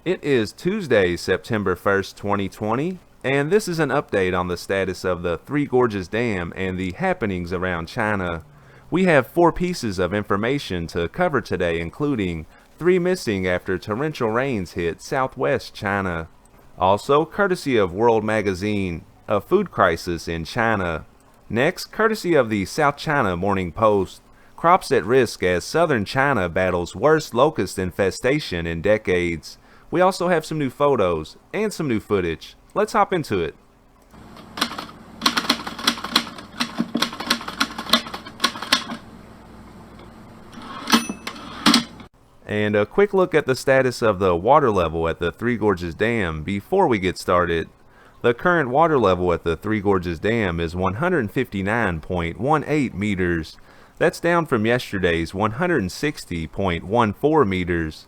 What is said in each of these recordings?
It is Tuesday, September 1st, 2020, and this is an update on the status of the Three Gorges Dam and the happenings around China. We have 4 pieces of information to cover today, including 3 missing after torrential rains hit southwest China. Also, courtesy of World Magazine, a food crisis in China. Next, courtesy of the South China Morning Post, crops at risk as southern China battles worst locust infestation in decades. We also have some new photos and some new footage. Let's hop into it. And a quick look at the status of the water level at the Three Gorges Dam before we get started. The current water level at the Three Gorges Dam is 159.18 meters. That's down from yesterday's 160.14 meters.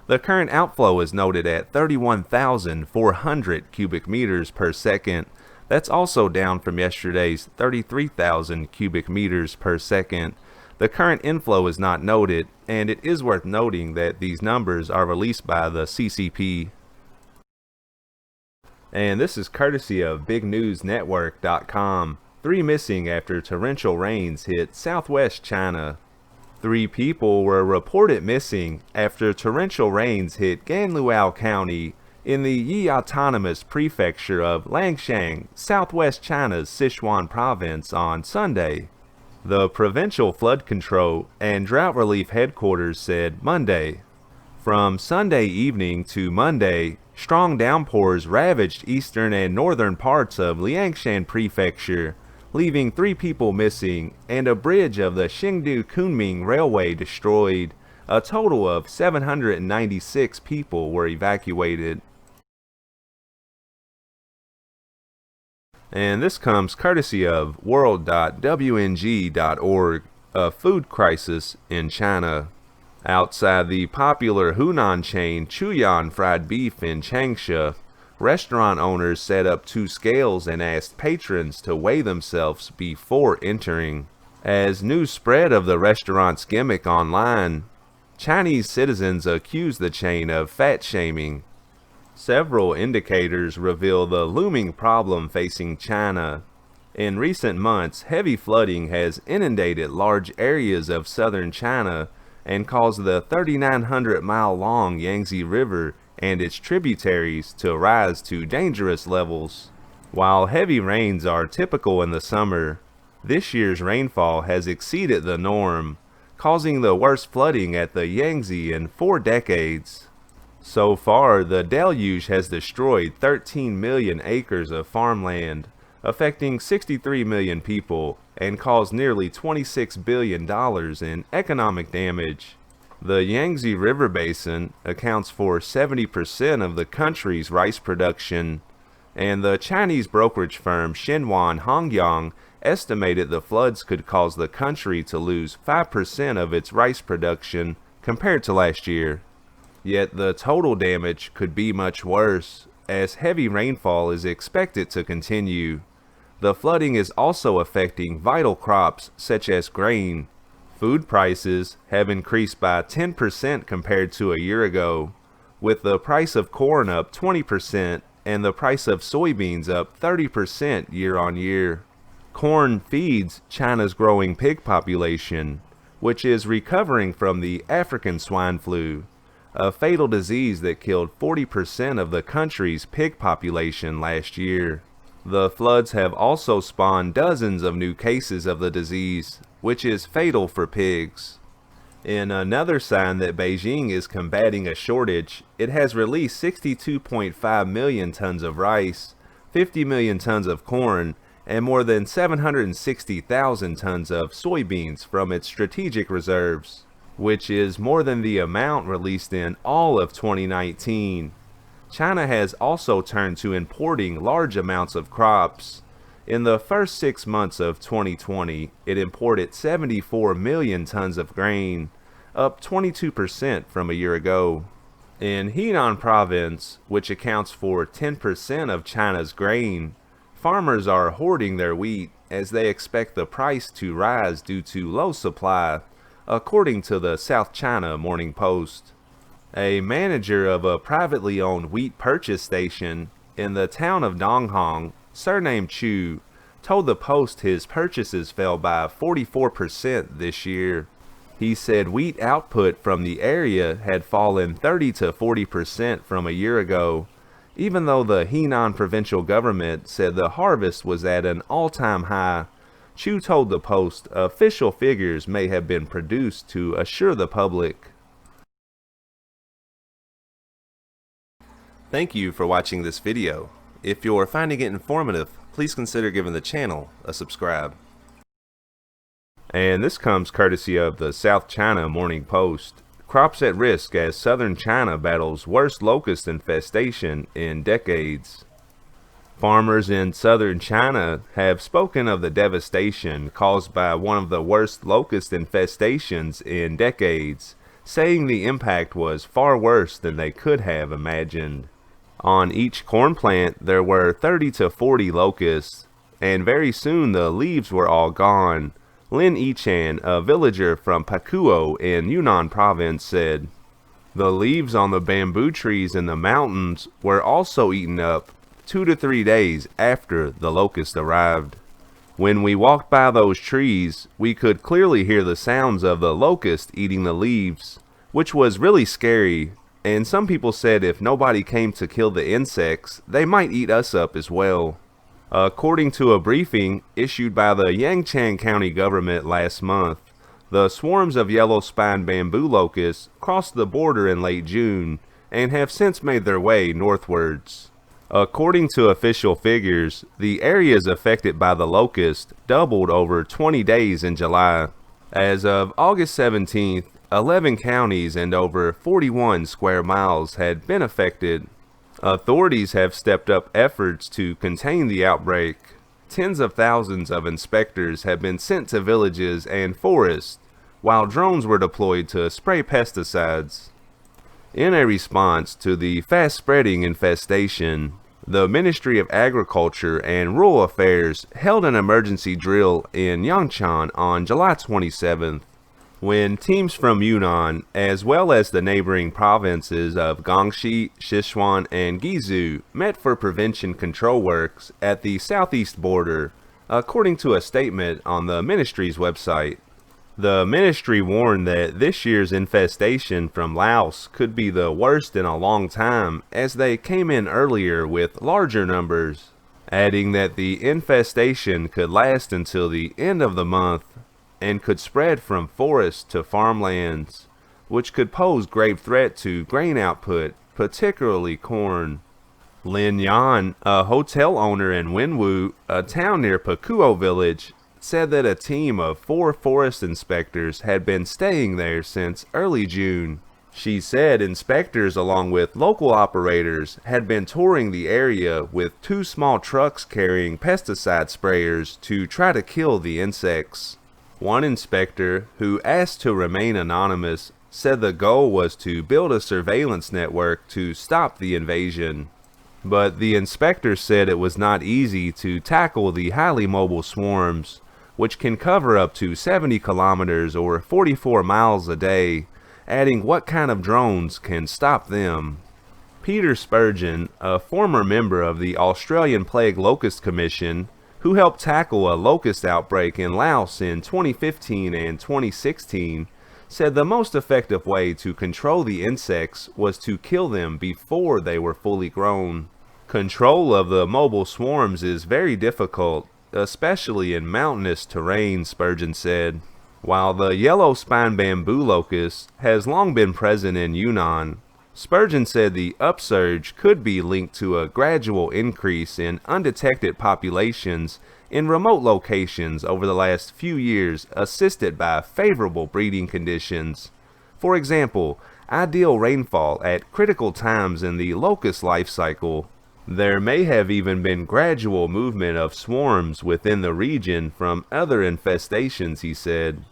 The current outflow is noted at 31,400 cubic meters per second. That's also down from yesterday's 33,000 cubic meters per second. The current inflow is not noted, and it is worth noting that these numbers are released by the CCP. And this is courtesy of BigNewsNetwork.com. 3 missing after torrential rains hit southwest China. 3 people were reported missing after torrential rains hit Ganluao County in the Yi Autonomous Prefecture of Langshan, southwest China's Sichuan province on Sunday. The Provincial Flood Control and Drought Relief Headquarters said Monday. From Sunday evening to Monday, strong downpours ravaged eastern and northern parts of Liangshan Prefecture, leaving 3 people missing and a bridge of the Chengdu-Kunming Railway destroyed. A total of 796 people were evacuated. And this comes courtesy of world.wng.org, a food crisis in China. Outside the popular Hunan chain Chuyuan Fried Beef in Changsha, restaurant owners set up 2 scales and asked patrons to weigh themselves before entering. As news spread of the restaurant's gimmick online, Chinese citizens accused the chain of fat shaming. Several indicators reveal the looming problem facing China. In recent months, heavy flooding has inundated large areas of southern China and caused the 3,900-mile-long Yangtze River and its tributaries to rise to dangerous levels. While heavy rains are typical in the summer, this year's rainfall has exceeded the norm, causing the worst flooding at the Yangtze in 4 decades. So far, the deluge has destroyed 13 million acres of farmland, affecting 63 million people, and caused nearly $26 billion in economic damage. The Yangtze River Basin accounts for 70% of the country's rice production, and the Chinese brokerage firm Sichuan Hongyang estimated the floods could cause the country to lose 5% of its rice production compared to last year. Yet the total damage could be much worse, as heavy rainfall is expected to continue. The flooding is also affecting vital crops such as grain. Food prices have increased by 10% compared to a year ago, with the price of corn up 20% and the price of soybeans up 30% year on year. Corn feeds China's growing pig population, which is recovering from the African swine flu, a fatal disease that killed 40% of the country's pig population last year. The floods have also spawned dozens of new cases of the disease, which is fatal for pigs. In another sign that Beijing is combating a shortage, it has released 62.5 million tons of rice, 50 million tons of corn, and more than 760,000 tons of soybeans from its strategic reserves, which is more than the amount released in all of 2019. China has also turned to importing large amounts of crops. In the first 6 months of 2020, it imported 74 million tons of grain, up 22% from a year ago. In Henan province, which accounts for 10% of China's grain, farmers are hoarding their wheat as they expect the price to rise due to low supply, according to the South China Morning Post. A manager of a privately owned wheat purchase station in the town of Donghong, surnamed Chu, told the Post his purchases fell by 44% this year. He said wheat output from the area had fallen 30 to 40% from a year ago, even though the Henan provincial government said the harvest was at an all-time high. Chu told the Post official figures may have been produced to assure the public. Thank you for watching this video. If you're finding it informative, please consider giving the channel a subscribe. And this comes courtesy of the South China Morning Post. Crops at risk as southern China battles worst locust infestation in decades. Farmers in southern China have spoken of the devastation caused by one of the worst locust infestations in decades, saying the impact was far worse than they could have imagined. On each corn plant there were 30 to 40 locusts, and very soon the leaves were all gone. Lin Yichan, a villager from Pakuo in Yunnan province, said, "The leaves on the bamboo trees in the mountains were also eaten up 2 to 3 days after the locust arrived. When we walked by those trees, we could clearly hear the sounds of the locust eating the leaves, which was really scary, and some people said if nobody came to kill the insects, they might eat us up as well." According to a briefing issued by the Yangchang County government last month, the swarms of yellow-spined bamboo locusts crossed the border in late June and have since made their way northwards. According to official figures, the areas affected by the locust doubled over 20 days in July. As of August 17th, 11 counties and over 41 square miles had been affected. Authorities have stepped up efforts to contain the outbreak. Tens of thousands of inspectors have been sent to villages and forests, while drones were deployed to spray pesticides. In a response to the fast-spreading infestation, the Ministry of Agriculture and Rural Affairs held an emergency drill in Yangchang on July 27th. When teams from Yunnan, as well as the neighboring provinces of Guangxi, Sichuan, and Guizhou, met for prevention control works at the southeast border, according to a statement on the ministry's website. The ministry warned that this year's infestation from Laos could be the worst in a long time, as they came in earlier with larger numbers, adding that the infestation could last until the end of the month and could spread from forests to farmlands, which could pose grave threat to grain output, particularly corn. Lin Yan, a hotel owner in Wenwu, a town near Pakuo village, said that a team of 4 forest inspectors had been staying there since early June. She said inspectors along with local operators had been touring the area with 2 small trucks carrying pesticide sprayers to try to kill the insects. One inspector, who asked to remain anonymous, said the goal was to build a surveillance network to stop the invasion. But the inspector said it was not easy to tackle the highly mobile swarms, which can cover up to 70 kilometers or 44 miles a day, adding what kind of drones can stop them. Peter Spurgeon, a former member of the Australian Plague Locust Commission, who helped tackle a locust outbreak in Laos in 2015 and 2016, said the most effective way to control the insects was to kill them before they were fully grown. Control of the mobile swarms is very difficult, especially in mountainous terrain, Spurgeon said. While the yellow-spined bamboo locust has long been present in Yunnan, Spurgeon said the upsurge could be linked to a gradual increase in undetected populations in remote locations over the last few years, assisted by favorable breeding conditions. For example, ideal rainfall at critical times in the locust life cycle. There may have even been gradual movement of swarms within the region from other infestations, he said.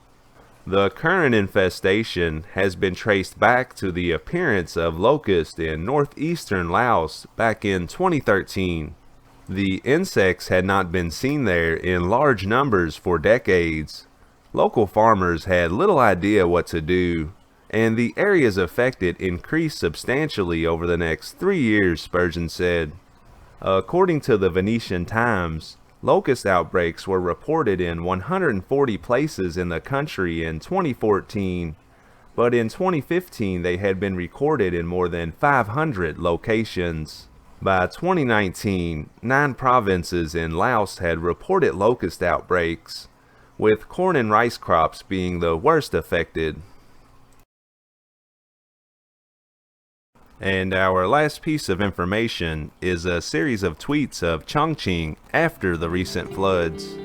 The current infestation has been traced back to the appearance of locusts in northeastern Laos back in 2013. The insects had not been seen there in large numbers for decades. Local farmers had little idea what to do, and the areas affected increased substantially over the next 3 years, Spurgeon said. According to the Venetian Times, locust outbreaks were reported in 140 places in the country in 2014, but in 2015 they had been recorded in more than 500 locations. By 2019, 9 provinces in Laos had reported locust outbreaks, with corn and rice crops being the worst affected. And our last piece of information is a series of tweets of Chongqing after the recent floods.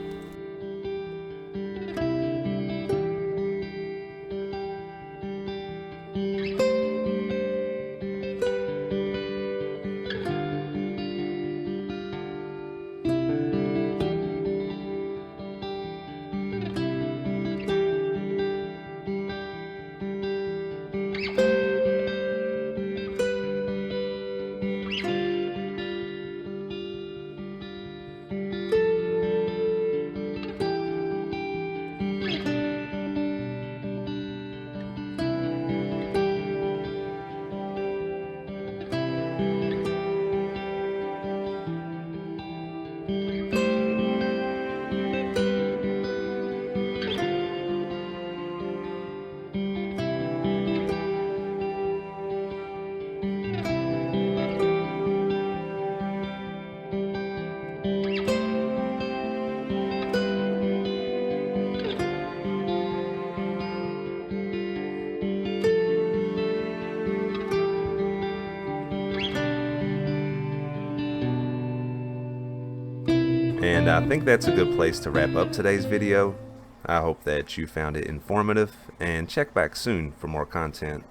And I think that's a good place to wrap up today's video. I hope that you found it informative, and check back soon for more content.